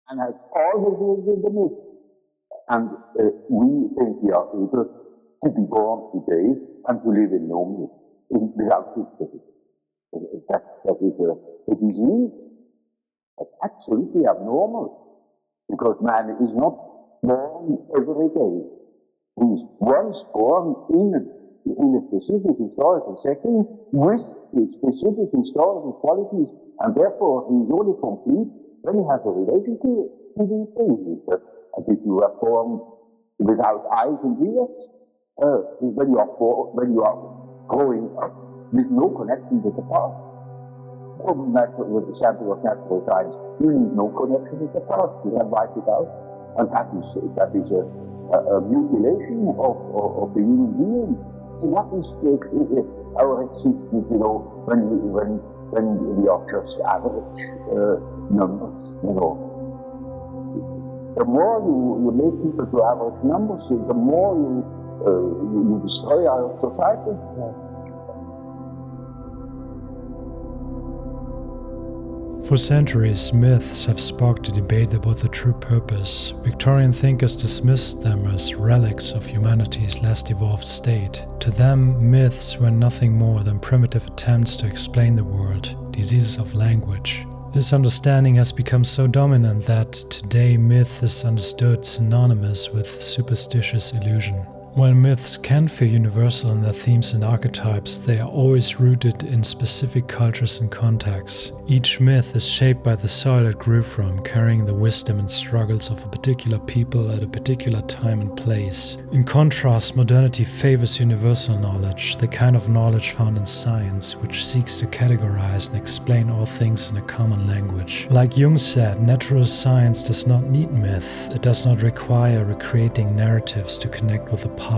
and has always been the myth. And we think we are able to be born today and to live in no myth, without history. That is a disease. That's absolutely abnormal, because man is not born every day. He is once born in a specific historical setting with specific historical qualities, and therefore he is only complete when he has a relation to these things. As if you were born without eyes and ears, when you are growing up with no connection with the past. With the sample of natural science, you need no connection with the past. You can write it out, and that is a mutilation of the human being. So that is our existence, when we are just average numbers, The more you make people to average numbers, the more you destroy our society. For centuries, myths have sparked a debate about their true purpose. Victorian thinkers dismissed them as relics of humanity's less evolved state. To them, myths were nothing more than primitive attempts to explain the world, diseases of language. This understanding has become so dominant that today myth is understood synonymous with superstitious illusion. While myths can feel universal in their themes and archetypes, they are always rooted in specific cultures and contexts. Each myth is shaped by the soil it grew from, carrying the wisdom and struggles of a particular people at a particular time and place. In contrast, modernity favors universal knowledge, the kind of knowledge found in science, which seeks to categorize and explain all things in a common language. Like Jung said, natural science does not need myth. It does not require recreating narratives to connect with the past.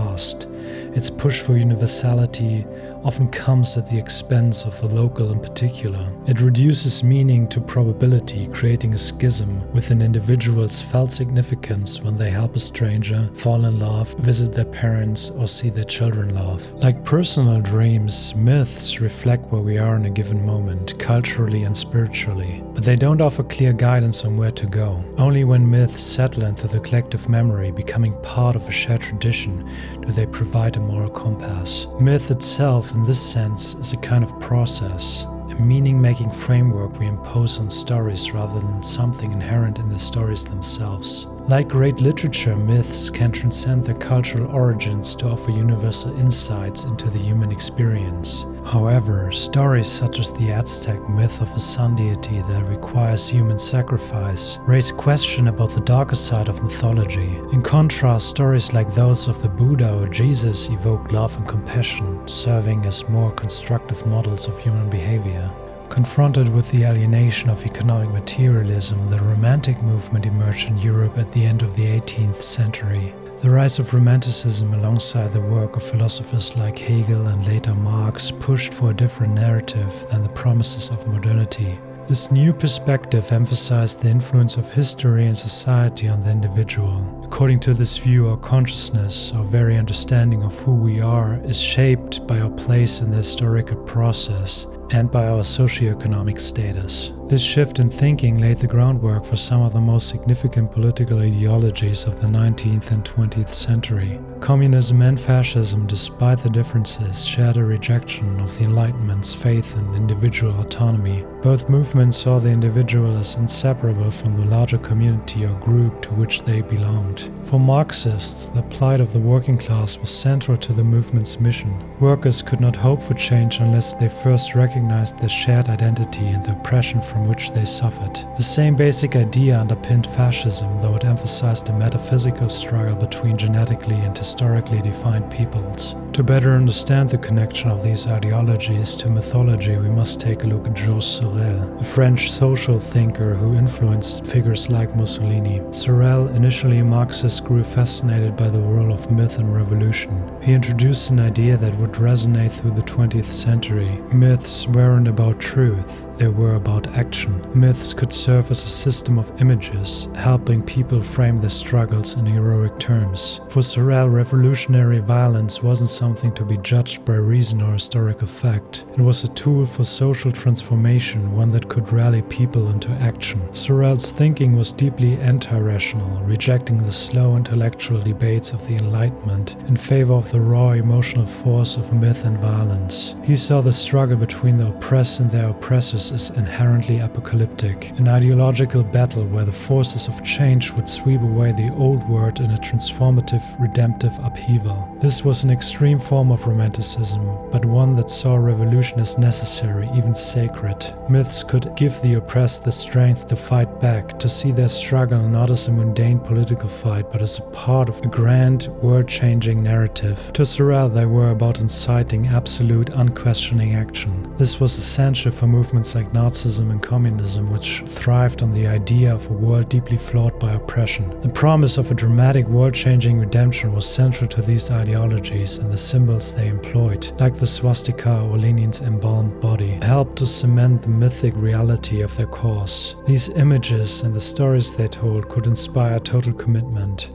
Its push for universality often comes at the expense of the local in particular. It reduces meaning to probability, creating a schism within individuals' felt significance when they help a stranger, fall in love, visit their parents, or see their children laugh. Like personal dreams, myths reflect where we are in a given moment, culturally and spiritually, but they don't offer clear guidance on where to go. Only when myths settle into the collective memory, becoming part of a shared tradition, do they provide a moral compass. Myth itself, in this sense, is a kind of process, a meaning-making framework we impose on stories rather than something inherent in the stories themselves. Like great literature, myths can transcend their cultural origins to offer universal insights into the human experience. However, stories such as the Aztec myth of a sun deity that requires human sacrifice raise question about the darker side of mythology. In contrast, stories like those of the Buddha or Jesus evoke love and compassion, serving as more constructive models of human behavior. Confronted with the alienation of economic materialism, the Romantic movement emerged in Europe at the end of the 18th century. The rise of Romanticism alongside the work of philosophers like Hegel and later Marx pushed for a different narrative than the promises of modernity. This new perspective emphasized the influence of history and society on the individual. According to this view, our consciousness, our very understanding of who we are, is shaped by our place in the historical process and by our socioeconomic status. This shift in thinking laid the groundwork for some of the most significant political ideologies of the 19th and 20th century. Communism and fascism, despite the differences, shared a rejection of the Enlightenment's faith in individual autonomy. Both movements saw the individual as inseparable from the larger community or group to which they belonged. For Marxists, the plight of the working class was central to the movement's mission. Workers could not hope for change unless they first recognized their shared identity and the oppression from which they suffered. The same basic idea underpinned fascism, though it emphasized a metaphysical struggle between genetically and historically defined peoples. To better understand the connection of these ideologies to mythology, we must take a look at Sorel, a French social thinker who influenced figures like Mussolini. Sorel, initially a Marxist, grew fascinated by the role of myth and revolution. He introduced an idea that would resonate through the 20th century. Myths weren't about truth, they were about action. Myths could serve as a system of images, helping people people framed their struggles in heroic terms. For Sorel, revolutionary violence wasn't something to be judged by reason or historical fact. It was a tool for social transformation, one that could rally people into action. Sorel's thinking was deeply anti-rational, rejecting the slow intellectual debates of the Enlightenment in favor of the raw emotional force of myth and violence. He saw the struggle between the oppressed and their oppressors as inherently apocalyptic, an ideological battle where the forces of change would sweep away the old world in a transformative, redemptive upheaval. This was an extreme form of romanticism, but one that saw revolution as necessary, even sacred. Myths could give the oppressed the strength to fight back, to see their struggle not as a mundane political fight, but as a part of a grand, world-changing narrative. To Sorel, they were about inciting absolute, unquestioning action. This was essential for movements like Nazism and communism, which thrived on the idea of a world deeply flawed by oppression. The promise of a dramatic, world-changing redemption was central to these ideologies, and the symbols they employed, like the swastika or Lenin's embalmed body, helped to cement the mythic reality of their cause. These images and the stories they told could inspire total commitment.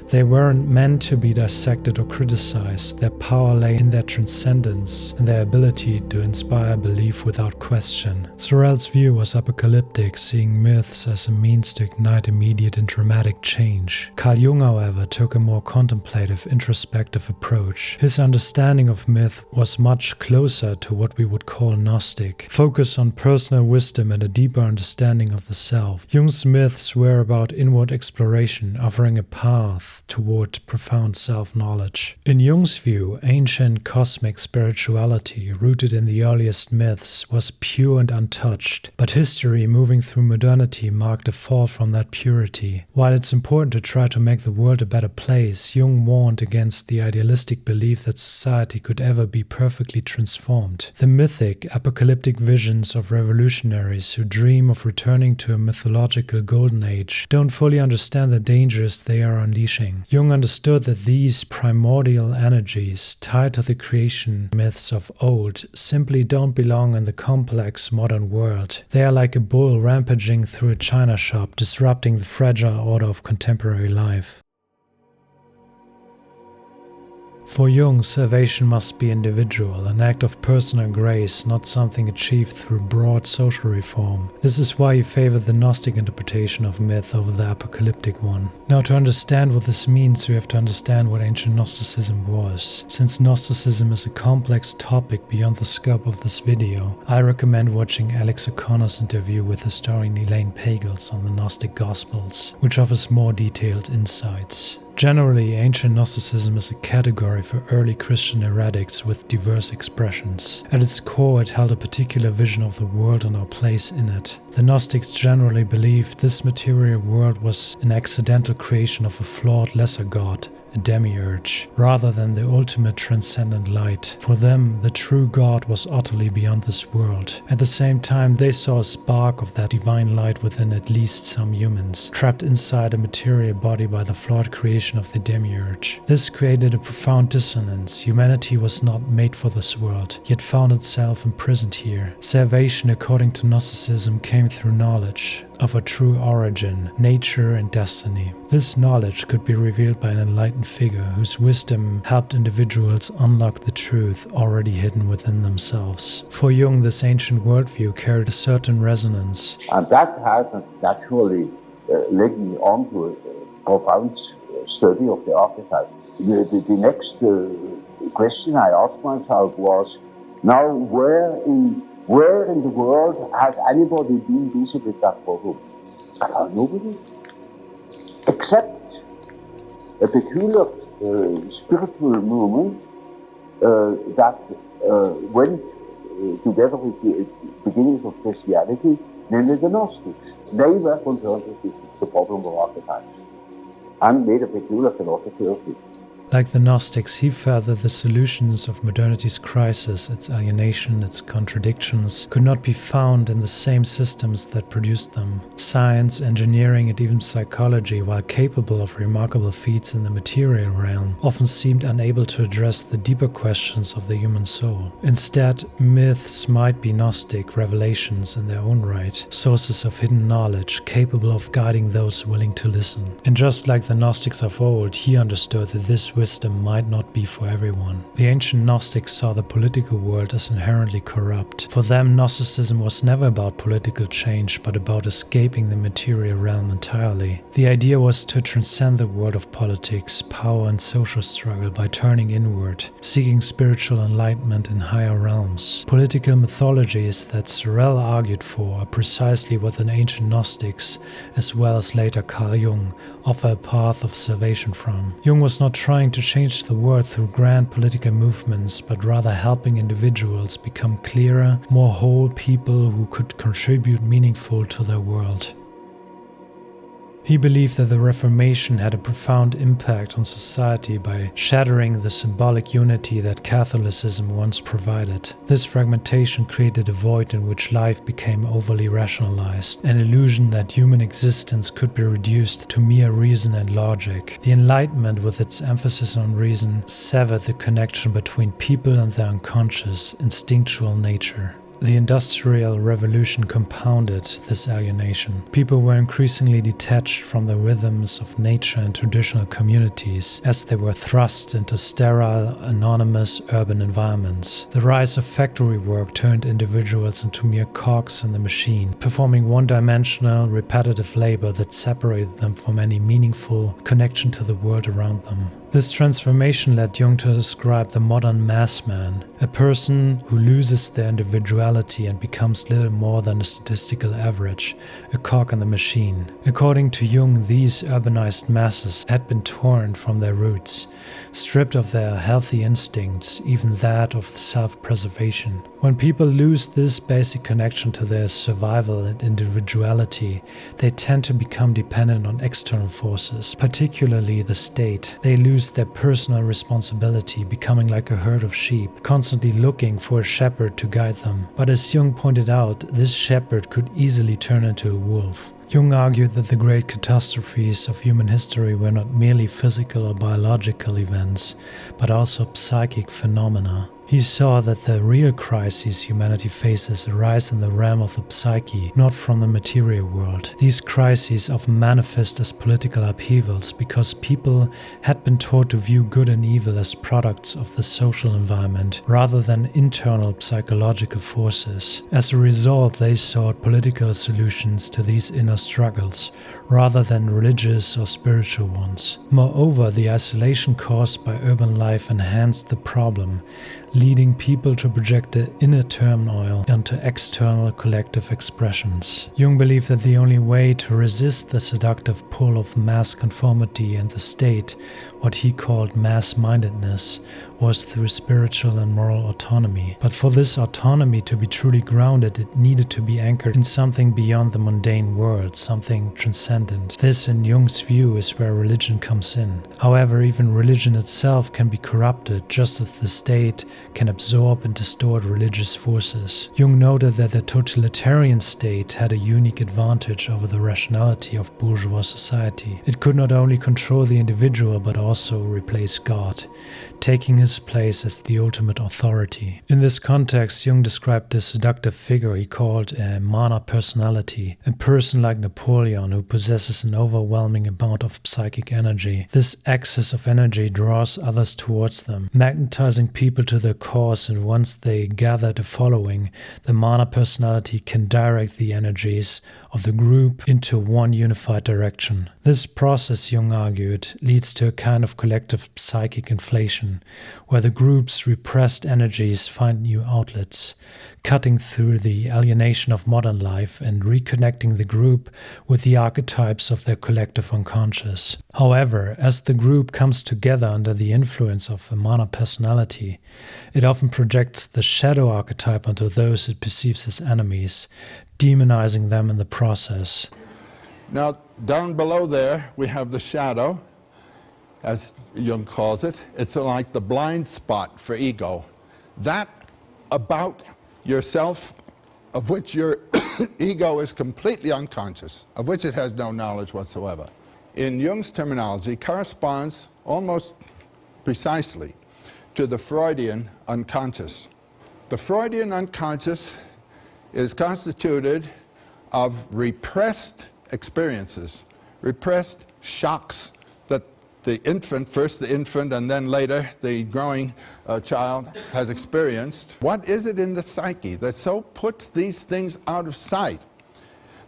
They weren't meant to be dissected or criticized. Their power lay in their transcendence and their ability to inspire belief without question. Sorel's view was apocalyptic, seeing myths as a means to ignite immediate and dramatic change. Carl Jung, however, took a more contemplative, introspective approach. His understanding of myth was much closer to what we would call Gnostic, focused on personal wisdom and a deeper understanding of the self. Jung's myths were about inward exploration, offering a path toward profound self-knowledge. In Jung's view, ancient cosmic spirituality, rooted in the earliest myths, was pure and untouched, but history moving through modernity marked a fall from that purity. While it's important to try to make the world a better place, Jung warned against the idealistic belief that society could ever be perfectly transformed. The mythic, apocalyptic visions of revolutionaries who dream of returning to a mythological golden age don't fully understand the dangers they are unleashing. Jung understood that these primordial energies, tied to the creation myths of old, simply don't belong in the complex modern world. They are like a bull rampaging through a china shop, disrupting the fragile order of contemporary life. For Jung, salvation must be individual, an act of personal grace, not something achieved through broad social reform. This is why he favored the Gnostic interpretation of myth over the apocalyptic one. Now, to understand what this means, we have to understand what ancient Gnosticism was. Since Gnosticism is a complex topic beyond the scope of this video, I recommend watching Alex O'Connor's interview with historian Elaine Pagels on the Gnostic Gospels, which offers more detailed insights. Generally, ancient Gnosticism is a category for early Christian heretics with diverse expressions. At its core, it held a particular vision of the world and our place in it. The Gnostics generally believed this material world was an accidental creation of a flawed lesser god, a demiurge, rather than the ultimate transcendent light. For them, the true God was utterly beyond this world. At the same time, they saw a spark of that divine light within at least some humans, trapped inside a material body by the flawed creation of the demiurge. This created a profound dissonance. Humanity was not made for this world, yet found itself imprisoned here. Salvation, according to Gnosticism, came through knowledge of a true origin, nature, and destiny. This knowledge could be revealed by an enlightened figure whose wisdom helped individuals unlock the truth already hidden within themselves. For Jung, this ancient worldview carried a certain resonance. And that has naturally led me on to a profound study of the archetypes. The next question I asked myself was, now where in the world has anybody been busy with that problem? Nobody. Except a peculiar spiritual movement that went together with the beginnings of Christianity, namely the Gnostics. They were concerned with the problem of archetypes and made a peculiar philosophy of it. Like the Gnostics, he felt that the solutions of modernity's crisis, its alienation, its contradictions, could not be found in the same systems that produced them. Science, engineering, and even psychology, while capable of remarkable feats in the material realm, often seemed unable to address the deeper questions of the human soul. Instead, myths might be Gnostic revelations in their own right, sources of hidden knowledge capable of guiding those willing to listen. And just like the Gnostics of old, he understood that this wisdom might not be for everyone. The ancient Gnostics saw the political world as inherently corrupt. For them, Gnosticism was never about political change, but about escaping the material realm entirely. The idea was to transcend the world of politics, power, and social struggle by turning inward, seeking spiritual enlightenment in higher realms. Political mythologies that Sorel argued for are precisely what the ancient Gnostics, as well as later Carl Jung, offer a path of salvation from. Jung was not trying to change the world through grand political movements, but rather helping individuals become clearer, more whole people who could contribute meaningful to their world. He believed that the Reformation had a profound impact on society by shattering the symbolic unity that Catholicism once provided. This fragmentation created a void in which life became overly rationalized, an illusion that human existence could be reduced to mere reason and logic. The Enlightenment, with its emphasis on reason, severed the connection between people and their unconscious, instinctual nature. The Industrial Revolution compounded this alienation. People were increasingly detached from the rhythms of nature and traditional communities as they were thrust into sterile, anonymous urban environments. The rise of factory work turned individuals into mere cogs in the machine, performing one-dimensional, repetitive labor that separated them from any meaningful connection to the world around them. This transformation led Jung to describe the modern mass man, a person who loses their individuality and becomes little more than a statistical average, a cog in the machine. According to Jung, these urbanized masses had been torn from their roots, stripped of their healthy instincts, even that of self-preservation. When people lose this basic connection to their survival and individuality, they tend to become dependent on external forces, particularly the state. They lose their personal responsibility, becoming like a herd of sheep, constantly looking for a shepherd to guide them. But as Jung pointed out, this shepherd could easily turn into a wolf. Jung argued that the great catastrophes of human history were not merely physical or biological events, but also psychic phenomena. He saw that the real crises humanity faces arise in the realm of the psyche, not from the material world. These crises often manifest as political upheavals because people had been taught to view good and evil as products of the social environment, rather than internal psychological forces. As a result, they sought political solutions to these inner struggles, rather than religious or spiritual ones. Moreover, the isolation caused by urban life enhanced the problem, leading people to project their inner turmoil onto external collective expressions. Jung believed that the only way to resist the seductive pull of mass conformity and the state, what he called mass-mindedness, was through spiritual and moral autonomy. But for this autonomy to be truly grounded, it needed to be anchored in something beyond the mundane world, something transcendent. This, in Jung's view, is where religion comes in. However, even religion itself can be corrupted, just as the state can absorb and distort religious forces. Jung noted that the totalitarian state had a unique advantage over the rationality of bourgeois society. It could not only control the individual, but also replace God, taking his place as the ultimate authority. In this context, Jung described this seductive figure he called a mana personality, a person like Napoleon who possesses an overwhelming amount of psychic energy. This excess of energy draws others towards them, magnetizing people to their cause, and once they gather a following, the mana personality can direct the energies of the group into one unified direction. This process, Jung argued, leads to a kind of collective psychic inflation, where the group's repressed energies find new outlets, cutting through the alienation of modern life and reconnecting the group with the archetypes of their collective unconscious. However, as the group comes together under the influence of a mana personality, it often projects the shadow archetype onto those it perceives as enemies, demonizing them in the process. Now, down below there, we have the shadow, as Jung calls it. It's like the blind spot for ego. That about yourself of which your ego is completely unconscious, of which it has no knowledge whatsoever, in Jung's terminology corresponds almost precisely to the Freudian unconscious. The Freudian unconscious is constituted of repressed experiences, repressed shocks that the infant, first the infant and then later the growing child has experienced. What is it in the psyche that so puts these things out of sight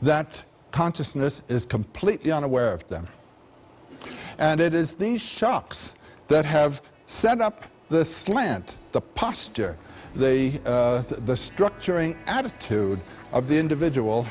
that consciousness is completely unaware of them? And it is these shocks that have set up the slant, the posture, the structuring attitude of the individual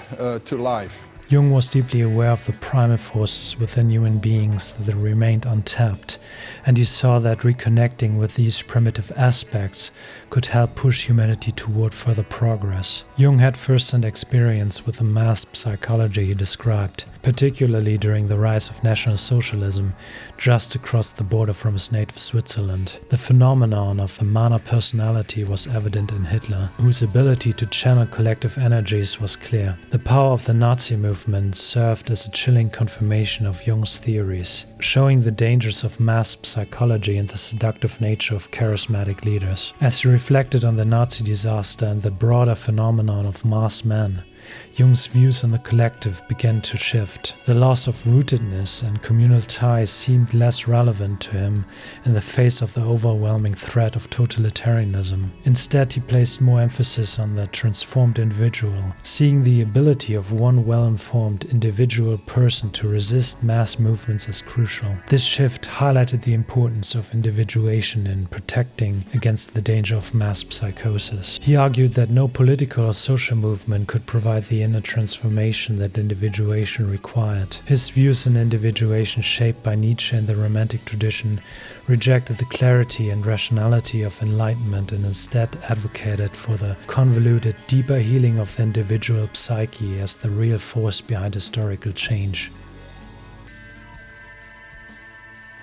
to life. Jung was deeply aware of the primal forces within human beings that remained untapped, and he saw that reconnecting with these primitive aspects could help push humanity toward further progress. Jung had first-hand experience with the mass psychology he described, particularly during the rise of National Socialism just across the border from his native Switzerland. The phenomenon of the MAGA personality was evident in Hitler, whose ability to channel collective energies was clear. The power of the Nazi movement served as a chilling confirmation of Jung's theories, showing the dangers of mass psychology and the seductive nature of charismatic leaders. As he reflected on the Nazi disaster and the broader phenomenon of mass men, Jung's views on the collective began to shift. The loss of rootedness and communal ties seemed less relevant to him in the face of the overwhelming threat of totalitarianism. Instead, he placed more emphasis on the transformed individual, seeing the ability of one well-informed individual person to resist mass movements as crucial. This shift highlighted the importance of individuation in protecting against the danger of mass psychosis. He argued that no political or social movement could provide the inner transformation that individuation required. His views on individuation, shaped by Nietzsche and the Romantic tradition, rejected the clarity and rationality of enlightenment and instead advocated for the convoluted, deeper healing of the individual psyche as the real force behind historical change.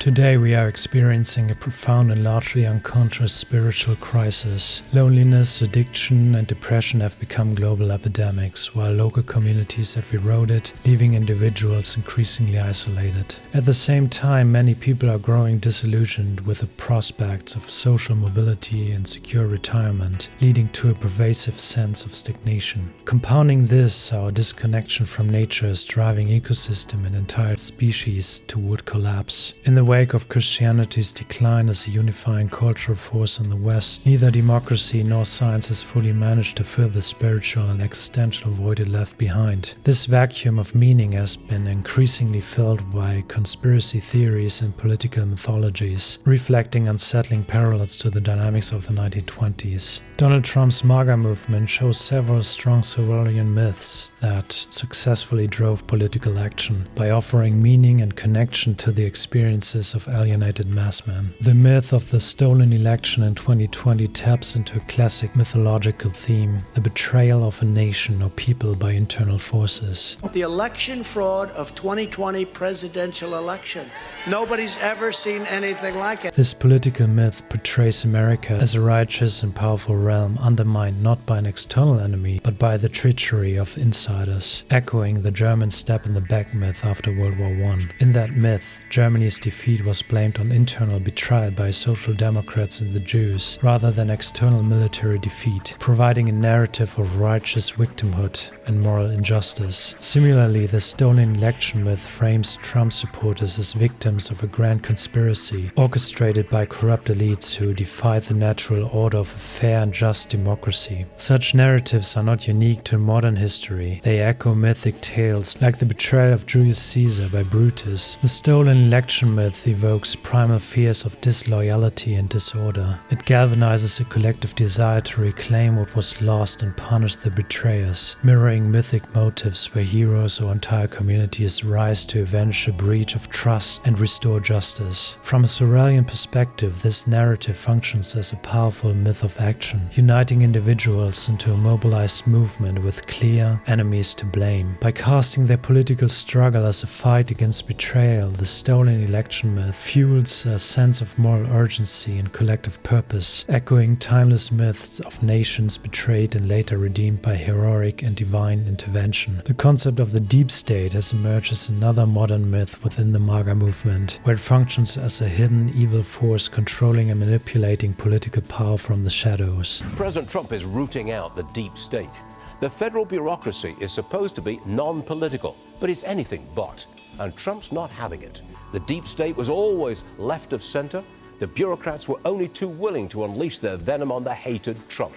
Today we are experiencing a profound and largely unconscious spiritual crisis. Loneliness, addiction and depression have become global epidemics, while local communities have eroded, leaving individuals increasingly isolated. At the same time, many people are growing disillusioned with the prospects of social mobility and secure retirement, leading to a pervasive sense of stagnation. Compounding this, our disconnection from nature is driving ecosystem and entire species toward collapse. In the wake of Christianity's decline as a unifying cultural force in the West, neither democracy nor science has fully managed to fill the spiritual and existential void it left behind. This vacuum of meaning has been increasingly filled by conspiracy theories and political mythologies, reflecting unsettling parallels to the dynamics of the 1920s. Donald Trump's MAGA movement shows several strong Sorelian myths that successfully drove political action by offering meaning and connection to the experiences of alienated massmen. The myth of the stolen election in 2020 taps into a classic mythological theme, the betrayal of a nation or people by internal forces. The election fraud of 2020 presidential election. Nobody's ever seen anything like it. This political myth portrays America as a righteous and powerful realm undermined not by an external enemy, but by the treachery of insiders, echoing the German stab-in-the-back myth after World War I. In that myth, Germany's defeat was blamed on internal betrayal by Social Democrats and the Jews, rather than external military defeat, providing a narrative of righteous victimhood and moral injustice. Similarly, the stolen election myth frames Trump supporters as victims of a grand conspiracy orchestrated by corrupt elites who defied the natural order of a fair and just democracy. Such narratives are not unique to modern history. They echo mythic tales like the betrayal of Julius Caesar by Brutus. The stolen election myth evokes primal fears of disloyalty and disorder. It galvanizes a collective desire to reclaim what was lost and punish the betrayers, mirroring mythic motives where heroes or entire communities rise to avenge a breach of trust and restore justice. From a Sorelian perspective, this narrative functions as a powerful myth of action, uniting individuals into a mobilized movement with clear enemies to blame. By casting their political struggle as a fight against betrayal, the stolen election redemption myth fuels a sense of moral urgency and collective purpose, echoing timeless myths of nations betrayed and later redeemed by heroic and divine intervention. The concept of the deep state has emerged as another modern myth within the MAGA movement, where it functions as a hidden evil force controlling and manipulating political power from the shadows. President Trump is rooting out the deep state. The federal bureaucracy is supposed to be non-political, but it's anything but, and Trump's not having it. The deep state was always left of center. The bureaucrats were only too willing to unleash their venom on the hated Trump.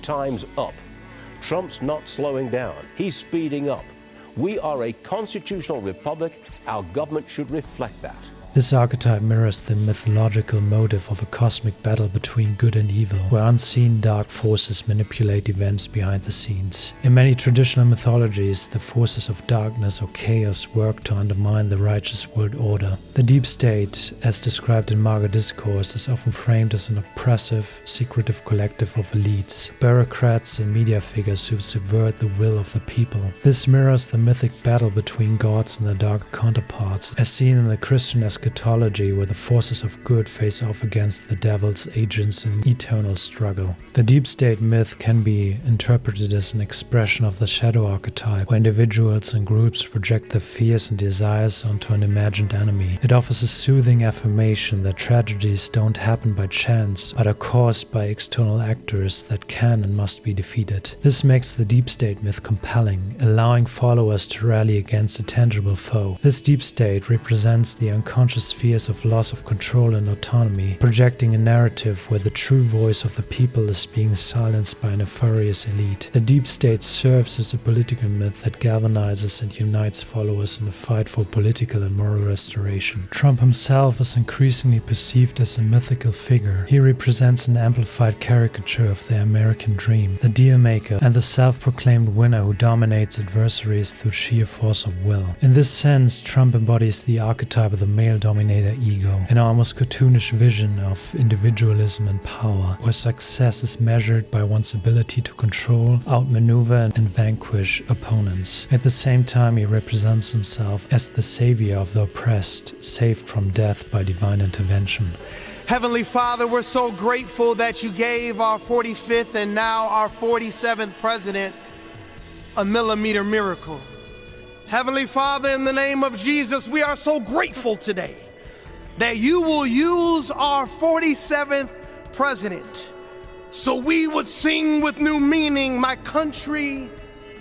Time's up. Trump's not slowing down. He's speeding up. We are a constitutional republic. Our government should reflect that. This archetype mirrors the mythological motive of a cosmic battle between good and evil, where unseen dark forces manipulate events behind the scenes. In many traditional mythologies, the forces of darkness or chaos work to undermine the righteous world order. The deep state, as described in MAGA discourse, is often framed as an oppressive, secretive collective of elites, bureaucrats and media figures who subvert the will of the people. This mirrors the mythic battle between gods and their dark counterparts, as seen in the Christian eschatology, where the forces of good face off against the devil's agents in an eternal struggle. The deep state myth can be interpreted as an expression of the shadow archetype, where individuals and groups project their fears and desires onto an imagined enemy. It offers a soothing affirmation that tragedies don't happen by chance, but are caused by external actors that can and must be defeated. This makes the deep state myth compelling, allowing followers to rally against a tangible foe. This deep state represents the unconscious fears of loss of control and autonomy, projecting a narrative where the true voice of the people is being silenced by a nefarious elite. The deep state serves as a political myth that galvanizes and unites followers in a fight for political and moral restoration. Trump himself is increasingly perceived as a mythical figure. He represents an amplified caricature of the American dream, the deal maker, and the self-proclaimed winner who dominates adversaries through sheer force of will. In this sense, Trump embodies the archetype of the male dominator ego, an almost cartoonish vision of individualism and power, where success is measured by one's ability to control, outmaneuver, and vanquish opponents. At the same time, he represents himself as the savior of the oppressed, saved from death by divine intervention. Heavenly Father, we're so grateful that you gave our 45th and now our 47th president a millimeter miracle. Heavenly Father, in the name of Jesus, we are so grateful today that you will use our 47th president so we would sing with new meaning, my country,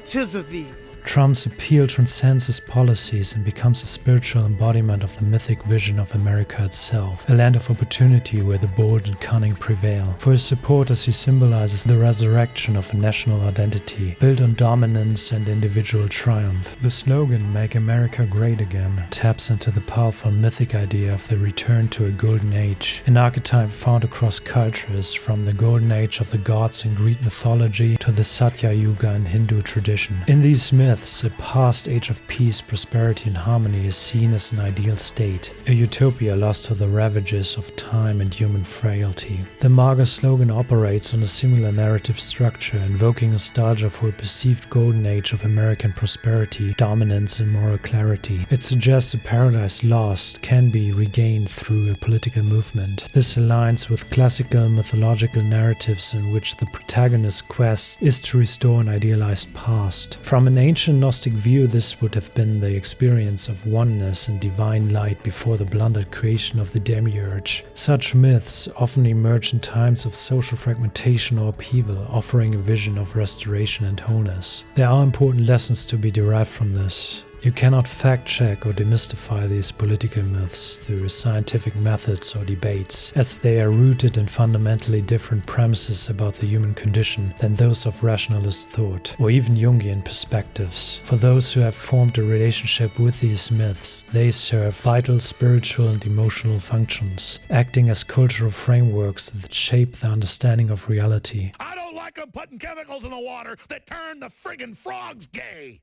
'tis of thee. Trump's appeal transcends his policies and becomes a spiritual embodiment of the mythic vision of America itself, a land of opportunity where the bold and cunning prevail. For his supporters, he symbolizes the resurrection of a national identity, built on dominance and individual triumph. The slogan, "Make America Great Again," taps into the powerful mythic idea of the return to a golden age, an archetype found across cultures, from the golden age of the gods in Greek mythology to the Satya Yuga in Hindu tradition. In these myths, a past age of peace, prosperity and harmony is seen as an ideal state, a utopia lost to the ravages of time and human frailty. The MAGA slogan operates on a similar narrative structure, invoking nostalgia for a perceived golden age of American prosperity, dominance and moral clarity. It suggests a paradise lost can be regained through a political movement. This aligns with classical mythological narratives in which the protagonist's quest is to restore an idealized past. From an ancient Gnostic view, this would have been the experience of oneness and divine light before the blunted creation of the demiurge. Such myths often emerge in times of social fragmentation or upheaval, offering a vision of restoration and wholeness. There are important lessons to be derived from this. You cannot fact-check or demystify these political myths through scientific methods or debates, as they are rooted in fundamentally different premises about the human condition than those of rationalist thought, or even Jungian perspectives. For those who have formed a relationship with these myths, they serve vital spiritual and emotional functions, acting as cultural frameworks that shape the understanding of reality. I don't like them putting chemicals in the water that turn the friggin' frogs gay.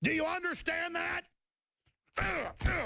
Do you understand that?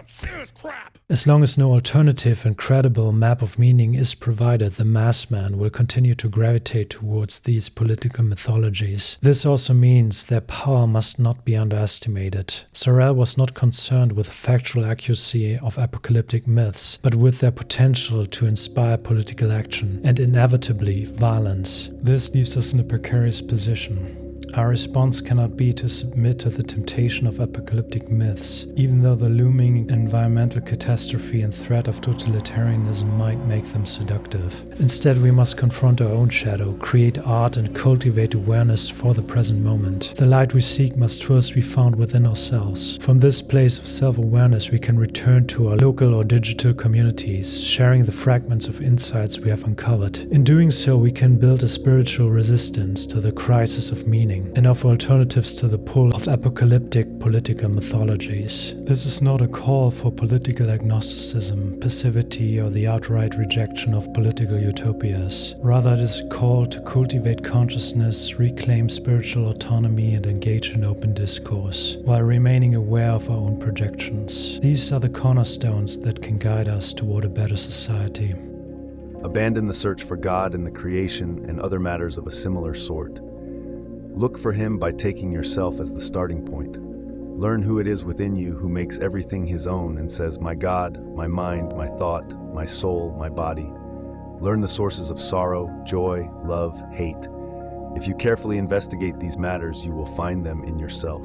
Serious crap. As long as no alternative and credible map of meaning is provided, the mass man will continue to gravitate towards these political mythologies. This also means their power must not be underestimated. Sorel was not concerned with factual accuracy of apocalyptic myths, but with their potential to inspire political action and inevitably violence. This leaves us in a precarious position. Our response cannot be to submit to the temptation of apocalyptic myths, even though the looming environmental catastrophe and threat of totalitarianism might make them seductive. Instead, we must confront our own shadow, create art, and cultivate awareness for the present moment. The light we seek must first be found within ourselves. From this place of self-awareness, we can return to our local or digital communities, sharing the fragments of insights we have uncovered. In doing so, we can build a spiritual resistance to the crisis of meaning and offer alternatives to the pull of apocalyptic political mythologies. This is not a call for political agnosticism, passivity, or the outright rejection of political utopias. Rather, it is a call to cultivate consciousness, reclaim spiritual autonomy, and engage in open discourse, while remaining aware of our own projections. These are the cornerstones that can guide us toward a better society. Abandon the search for God in the creation and other matters of a similar sort. Look for Him by taking yourself as the starting point. Learn who it is within you who makes everything His own and says, "My God, my mind, my thought, my soul, my body." Learn the sources of sorrow, joy, love, hate. If you carefully investigate these matters, you will find them in yourself.